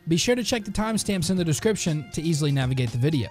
Be sure to check the timestamps in the description to easily navigate the video.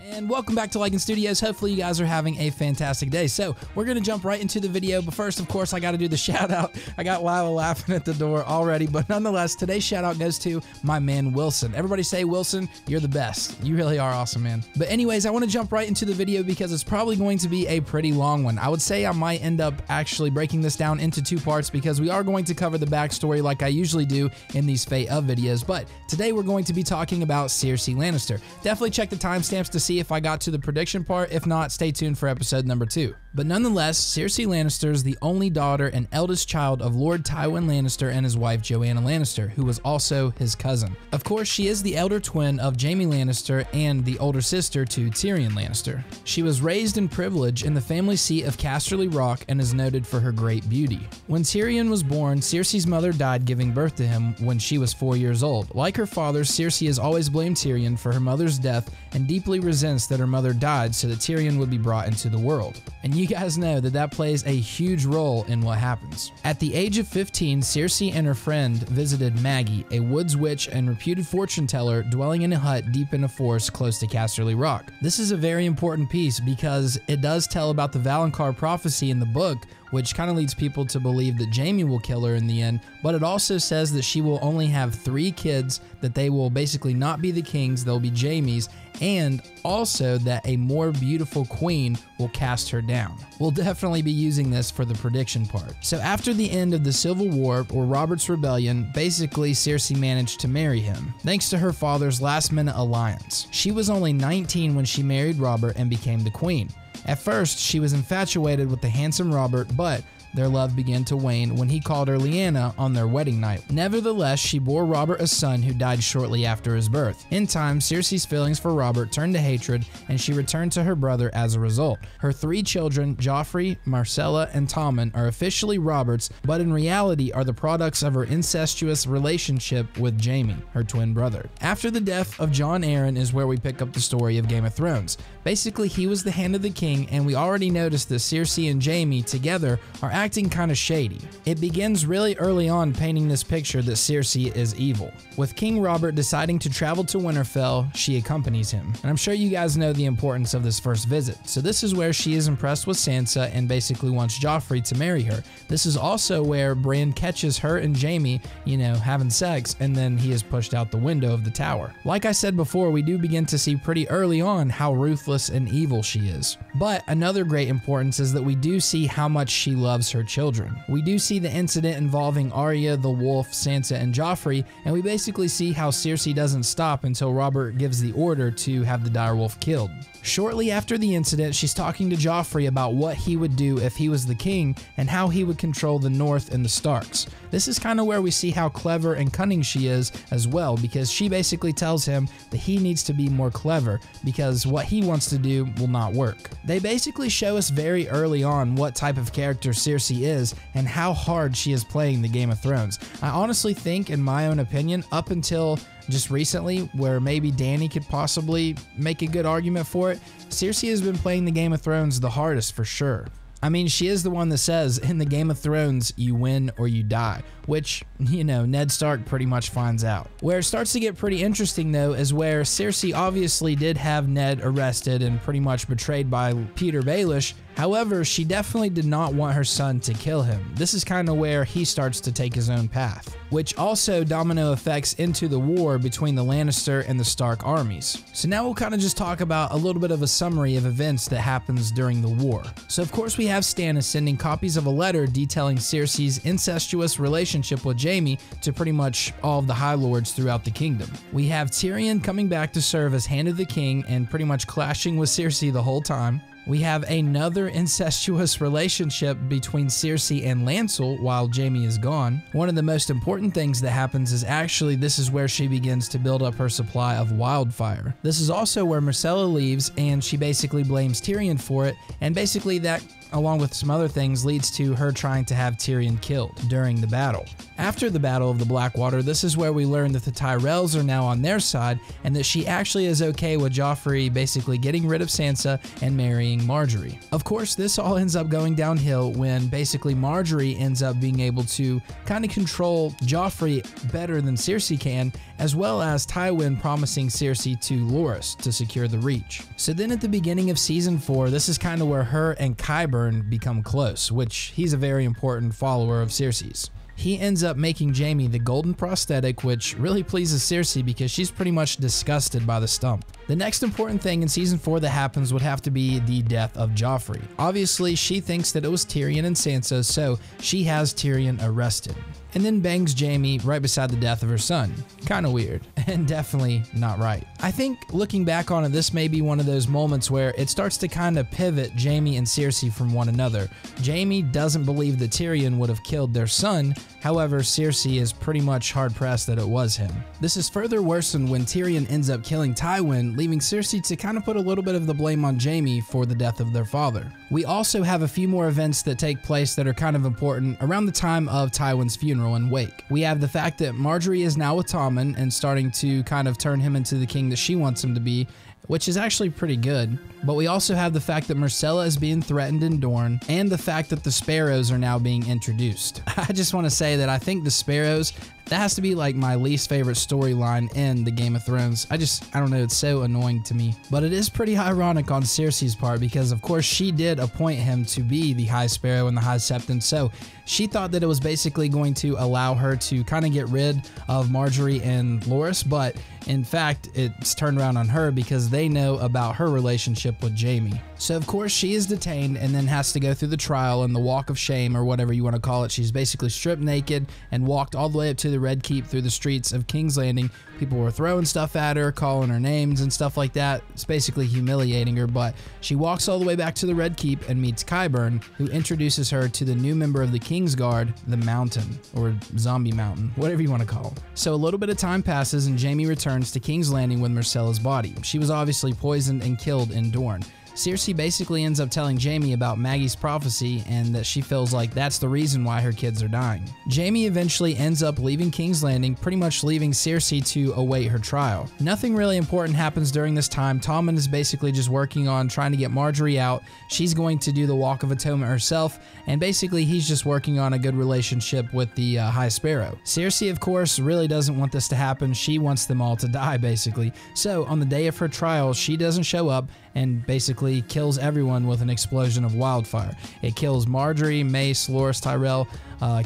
And welcome back to Lycan Studios. Hopefully you guys are having a fantastic day. So we're going to jump right into the video, but first, of course, I got to do the shout out. I got Lila laughing at the door already, but nonetheless, today's shout out goes to my man Wilson. Everybody say, Wilson, you're the best. You really are awesome, man. But anyways, I want to jump right into the video because it's probably going to be a pretty long one. I would say I might end up actually breaking this down into two parts because we are going to cover the backstory like I usually do in these Fate of videos, but today we're going to be talking about Cersei Lannister. Definitely check the timestamps to see if I got to the prediction part. If not, stay tuned for episode number 2. But nonetheless, Cersei Lannister is the only daughter and eldest child of Lord Tywin Lannister and his wife Joanna Lannister, who was also his cousin. Of course, she is the elder twin of Jaime Lannister and the older sister to Tyrion Lannister. She was raised in privilege in the family seat of Casterly Rock and is noted for her great beauty. When Tyrion was born, Cersei's mother died giving birth to him when she was 4 years old. Like her father, Cersei has always blamed Tyrion for her mother's death and deeply resents that her mother died so that Tyrion would be brought into the world. And you guys know that that plays a huge role in what happens. At the age of 15, Cersei and her friend visited Maggie, a woods witch and reputed fortune teller dwelling in a hut deep in a forest close to Casterly Rock. This is a very important piece because it does tell about the Valonqar prophecy in the book, which kind of leads people to believe that Jaime will kill her in the end, but it also says that she will only have 3 kids, that they will basically not be the kings, they'll be Jaime's, and also that a more beautiful queen will cast her down. We'll definitely be using this for the prediction part. So after the end of the Civil War, or Robert's Rebellion, basically Cersei managed to marry him, thanks to her father's last-minute alliance. She was only 19 when she married Robert and became the queen. At first, she was infatuated with the handsome Robert, but their love began to wane when he called her Lyanna on their wedding night. Nevertheless, she bore Robert a son who died shortly after his birth. In time, Cersei's feelings for Robert turned to hatred, and she returned to her brother as a result. Her 3 children, Joffrey, Marcella, and Tommen, are officially Robert's, but in reality are the products of her incestuous relationship with Jaime, her twin brother. After the death of Jon Arryn is where we pick up the story of Game of Thrones. Basically, he was the hand of the king, and we already noticed that Cersei and Jaime together are acting kind of shady. It begins really early on painting this picture that Cersei is evil. With King Robert deciding to travel to Winterfell, she accompanies him. And I'm sure you guys know the importance of this first visit. So this is where she is impressed with Sansa and basically wants Joffrey to marry her. This is also where Bran catches her and Jaime, having sex, and then he is pushed out the window of the tower. Like I said before, we do begin to see pretty early on how ruthless and evil she is. But another great importance is that we do see how much she loves her children. We do see the incident involving Arya, the Wolf, Sansa, and Joffrey, and we basically see how Cersei doesn't stop until Robert gives the order to have the direwolf killed. Shortly after the incident, she's talking to Joffrey about what he would do if he was the king and how he would control the North and the Starks. This is kind of where we see how clever and cunning she is as well, because she basically tells him that he needs to be more clever because what he wants to do will not work. They basically show us very early on what type of character Cersei is and how hard she is playing the Game of Thrones. I honestly think, in my own opinion, up until just recently, where maybe Danny could possibly make a good argument for it, Cersei has been playing the Game of Thrones the hardest for sure. I mean, she is the one that says, in the Game of Thrones, you win or you die, which, Ned Stark pretty much finds out. Where it starts to get pretty interesting, though, is where Cersei obviously did have Ned arrested and pretty much betrayed by Peter Baelish. However, she definitely did not want her son to kill him. This is kind of where he starts to take his own path, which also domino effects into the war between the Lannister and the Stark armies. So now we'll kind of just talk about a little bit of a summary of events that happens during the war. So of course we have Stannis sending copies of a letter detailing Cersei's incestuous relationship with Jaime to pretty much all of the High Lords throughout the kingdom. We have Tyrion coming back to serve as Hand of the King and pretty much clashing with Cersei the whole time. We have another incestuous relationship between Cersei and Lancel while Jaime is gone. One of the most important things that happens is actually this is where she begins to build up her supply of wildfire. This is also where Myrcella leaves and she basically blames Tyrion for it, and basically that along with some other things, leads to her trying to have Tyrion killed during the battle. After the Battle of the Blackwater, this is where we learn that the Tyrells are now on their side and that she actually is okay with Joffrey basically getting rid of Sansa and marrying Marjorie. Of course, this all ends up going downhill when basically Marjorie ends up being able to kind of control Joffrey better than Cersei can, as well as Tywin promising Cersei to Loras to secure the Reach. So then at the beginning of season 4, this is kind of where her and Qyburn become close, which he's a very important follower of Cersei's. He ends up making Jaime the golden prosthetic, which really pleases Cersei because she's pretty much disgusted by the stump. The next important thing in season 4 that happens would have to be the death of Joffrey. Obviously, she thinks that it was Tyrion and Sansa, so she has Tyrion arrested, and then bangs Jaime right beside the death of her son. Kinda weird, and definitely not right. I think looking back on it, this may be one of those moments where it starts to kind of pivot Jaime and Cersei from one another. Jaime doesn't believe that Tyrion would have killed their son, however, Cersei is pretty much hard-pressed that it was him. This is further worsened when Tyrion ends up killing Tywin, leaving Cersei to kind of put a little bit of the blame on Jaime for the death of their father. We also have a few more events that take place that are kind of important around the time of Tywin's funeral and wake. We have the fact that Marjorie is now with Tommen and starting to kind of turn him into the king that she wants him to be, which is actually pretty good. But we also have the fact that Myrcella is being threatened in Dorne, and the fact that the Sparrows are now being introduced. I just want to say that I think the Sparrows, that has to be like my least favorite storyline in the Game of Thrones. I don't know, it's so annoying to me. But it is pretty ironic on Cersei's part because of course she did appoint him to be the High Sparrow and the High Septon, so she thought that it was basically going to allow her to kind of get rid of Marjorie and Loras, but in fact, it's turned around on her because they know about her relationship with Jaime. So of course she is detained and then has to go through the trial and the walk of shame, or whatever you want to call it. She's basically stripped naked and walked all the way up to the Red Keep through the streets of King's Landing. People were throwing stuff at her, calling her names and stuff like that. It's basically humiliating her, but she walks all the way back to the Red Keep and meets Qyburn, who introduces her to the new member of the Kingsguard, the Mountain, or Zombie Mountain, whatever you want to call him. So a little bit of time passes and Jaime returns to King's Landing with Myrcella's body. She was obviously poisoned and killed in Dorne. Cersei basically ends up telling Jaime about Maggie's prophecy and that she feels like that's the reason why her kids are dying. Jaime eventually ends up leaving King's Landing, pretty much leaving Cersei to await her trial. Nothing really important happens during this time. Tommen is basically just working on trying to get Marjorie out. She's going to do the Walk of Atonement herself, and basically he's just working on a good relationship with the High Sparrow. Cersei, of course, really doesn't want this to happen. She wants them all to die, basically. So on the day of her trial, she doesn't show up and basically kills everyone with an explosion of wildfire. It kills Marjorie, Mace, Loras Tyrell,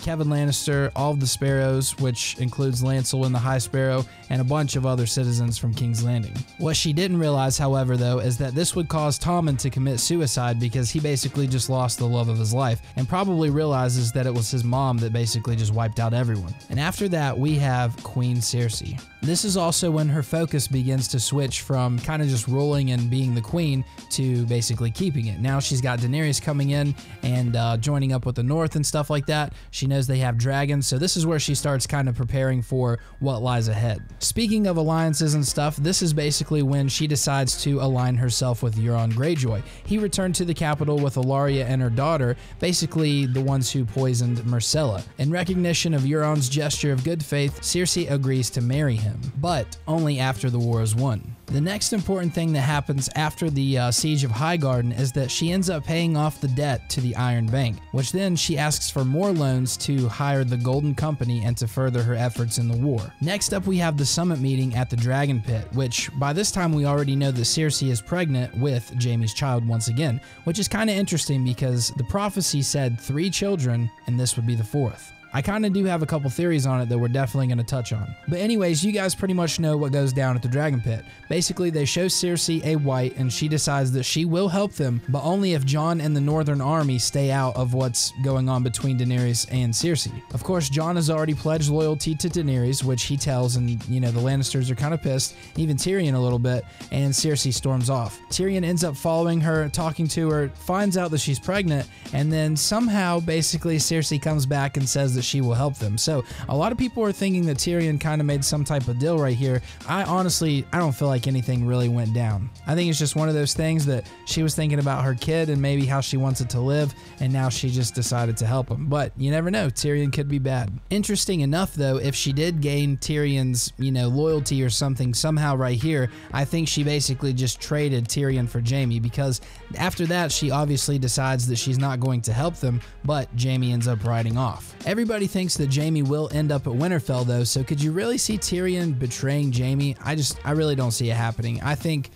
Kevin Lannister, all of the Sparrows, which includes Lancel and the High Sparrow, and a bunch of other citizens from King's Landing. What she didn't realize, however, though, is that this would cause Tommen to commit suicide because he basically just lost the love of his life, and probably realizes that it was his mom that basically just wiped out everyone. And after that, we have Queen Cersei. This is also when her focus begins to switch from kind of just ruling and being the queen to basically keeping it. Now she's got Daenerys coming in and joining up with the North and stuff like that. She knows they have dragons, so this is where she starts kind of preparing for what lies ahead. Speaking of alliances and stuff, this is basically when she decides to align herself with Euron Greyjoy. He returned to the capital with Ellaria and her daughter, basically the ones who poisoned Myrcella. In recognition of Euron's gesture of good faith, Cersei agrees to marry him, but only after the war is won. The next important thing that happens after the siege of Highgarden is that she ends up paying off the debt to the Iron Bank, which then she asks for more loans to hire the Golden Company and to further her efforts in the war. Next up, we have the summit meeting at the Dragon Pit, which by this time we already know that Cersei is pregnant with Jaime's child once again, which is kind of interesting because the prophecy said 3 children and this would be the 4th. I kind of do have a couple theories on it that we're definitely going to touch on. But anyways, you guys pretty much know what goes down at the Dragon Pit. Basically, they show Cersei a white and she decides that she will help them, but only if Jon and the Northern Army stay out of what's going on between Daenerys and Cersei. Of course, Jon has already pledged loyalty to Daenerys, which he tells, and you know, the Lannisters are kind of pissed, even Tyrion a little bit, and Cersei storms off. Tyrion ends up following her, talking to her, finds out that she's pregnant, and then somehow basically Cersei comes back and says that she will help them. So a lot of people are thinking that Tyrion kind of made some type of deal right here. I don't feel like anything really went down. I think it's just one of those things that she was thinking about her kid and maybe how she wants it to live, and now she just decided to help him. But you never know, Tyrion could be bad. Interesting enough though, if she did gain Tyrion's, loyalty or something somehow right here, I think she basically just traded Tyrion for Jaime, because after that she obviously decides that she's not going to help them, but Jaime ends up riding off. Everybody thinks that Jaime will end up at Winterfell though, so could you really see Tyrion betraying Jaime? I really don't see it happening. I think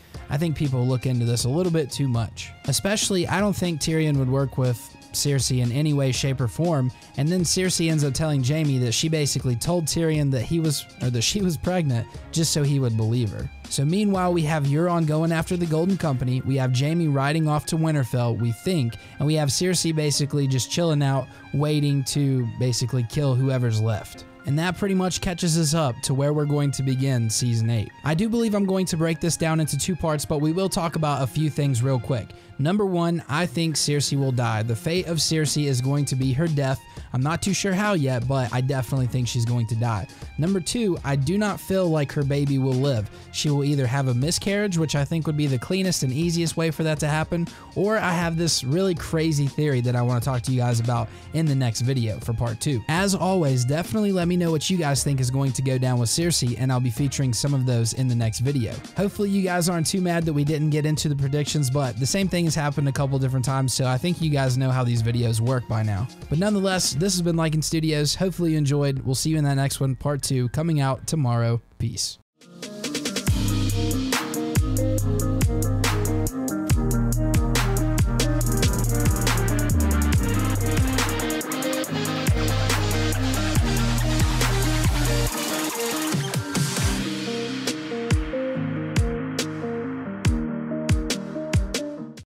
people look into this a little bit too much. Especially, I don't think Tyrion would work with Cersei in any way, shape, or form, and then Cersei ends up telling Jaime that she basically told Tyrion that she was pregnant just so he would believe her. So meanwhile, we have Euron going after the Golden Company, we have Jaime riding off to Winterfell, we think, and we have Cersei basically just chilling out, waiting to basically kill whoever's left. And that pretty much catches us up to where we're going to begin Season 8. I do believe I'm going to break this down into 2 parts, but we will talk about a few things real quick. Number 1, I think Cersei will die. The fate of Cersei is going to be her death. I'm not too sure how yet, but I definitely think she's going to die. Number 2, I do not feel like her baby will live. She will either have a miscarriage, which I think would be the cleanest and easiest way for that to happen, or I have this really crazy theory that I want to talk to you guys about in the next video for part 2. As always, definitely let me know what you guys think is going to go down with Cersei, and I'll be featuring some of those in the next video. Hopefully you guys aren't too mad that we didn't get into the predictions, but the same thing has happened a couple different times, so I think you guys know how these videos work by now. But nonetheless, this has been Lycan Studios. Hopefully you enjoyed. We'll see you in that next one, part 2, coming out tomorrow. Peace.